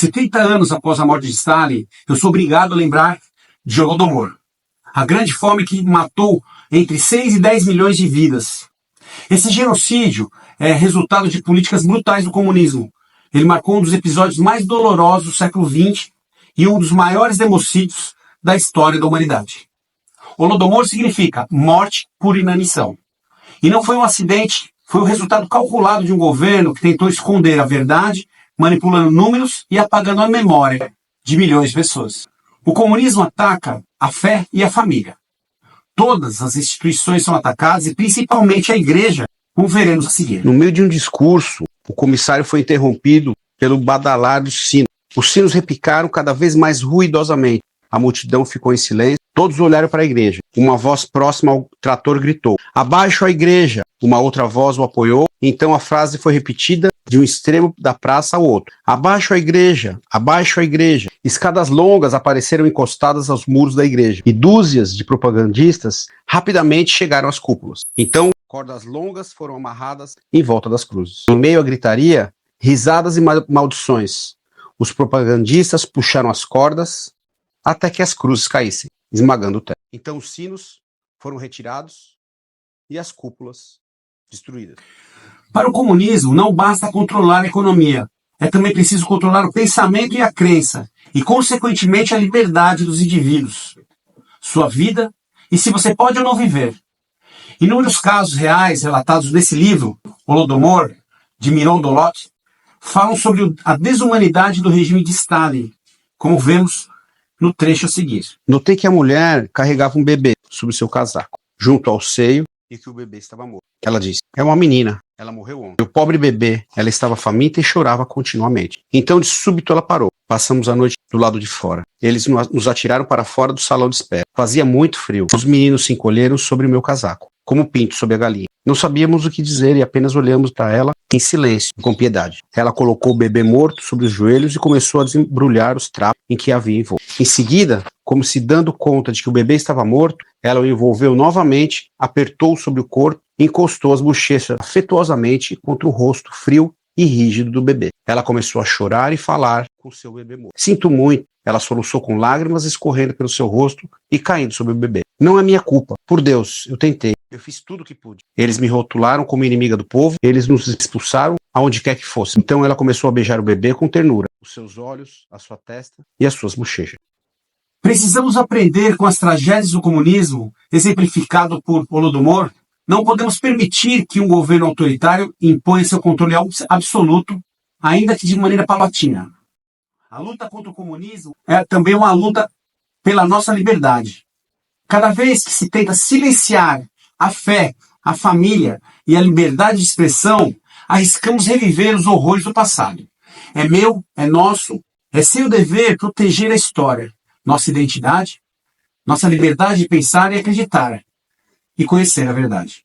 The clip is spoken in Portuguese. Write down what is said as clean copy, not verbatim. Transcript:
70 anos após a morte de Stalin, eu sou obrigado a lembrar de Holodomor, a grande fome que matou entre 6 e 10 milhões de vidas. Esse genocídio é resultado de políticas brutais do comunismo. Ele marcou um dos episódios mais dolorosos do século XX e um dos maiores democídios da história da humanidade. Holodomor significa morte por inanição. E não foi um acidente, foi o resultado calculado de um governo que tentou esconder a verdade, manipulando números e apagando a memória de milhões de pessoas. O comunismo ataca a fé e a família. Todas as instituições são atacadas e principalmente a igreja, como veremos a seguir. No meio de um discurso, o comissário foi interrompido pelo badalar dos sinos. Os sinos repicaram cada vez mais ruidosamente. A multidão ficou em silêncio. Todos olharam para a igreja. Uma voz próxima ao trator gritou: "Abaixo a igreja!" Uma outra voz o apoiou. Então a frase foi repetida de um extremo da praça ao outro: "Abaixo a igreja! Abaixo a igreja!" Escadas longas apareceram encostadas aos muros da igreja. E dúzias de propagandistas rapidamente chegaram às cúpulas. Então cordas longas foram amarradas em volta das cruzes. Em meio à gritaria, risadas e maldições. Os propagandistas puxaram as cordas até que as cruzes caíssem, esmagando o teto. Então os sinos foram retirados e as cúpulas destruídas. Para o comunismo, não basta controlar a economia. É também preciso controlar o pensamento e a crença, e, consequentemente, a liberdade dos indivíduos, sua vida e se você pode ou não viver. Inúmeros casos reais relatados nesse livro, Holodomor, de Miron Dolot, falam sobre a desumanidade do regime de Stalin, como vemos no trecho a seguir. Notei que a mulher carregava um bebê sob seu casaco, junto ao seio, e que o bebê estava morto. Ela disse: "É uma menina. Ela morreu ontem." O pobre bebê, ela estava faminta e chorava continuamente. Então, de súbito, ela parou. Passamos a noite do lado de fora. Eles nos atiraram para fora do salão de espera. Fazia muito frio. Os meninos se encolheram sobre o meu casaco, como pinto sobre a galinha. Não sabíamos o que dizer e apenas olhamos para ela em silêncio, com piedade. Ela colocou o bebê morto sobre os joelhos e começou a desembrulhar os trapos em que havia envolto. Em seguida, como se dando conta de que o bebê estava morto, ela o envolveu novamente, apertou-o sobre o corpo e encostou as bochechas afetuosamente contra o rosto frio e rígido do bebê. Ela começou a chorar e falar com seu bebê morto. "Sinto muito." Ela soluçou com lágrimas escorrendo pelo seu rosto e caindo sobre o bebê. "Não é minha culpa. Por Deus, eu tentei. Eu fiz tudo o que pude. Eles me rotularam como inimiga do povo, eles nos expulsaram aonde quer que fosse." Então ela começou a beijar o bebê com ternura, os seus olhos, a sua testa e as suas bochechas. Precisamos aprender com as tragédias do comunismo, exemplificado por Holodomor. Não podemos permitir que um governo autoritário imponha seu controle absoluto, ainda que de maneira paulatina. A luta contra o comunismo é também uma luta pela nossa liberdade. Cada vez que se tenta silenciar a fé, a família e a liberdade de expressão, arriscamos reviver os horrores do passado. É meu, é nosso, é seu dever proteger a história, nossa identidade, nossa liberdade de pensar e acreditar, e conhecer a verdade.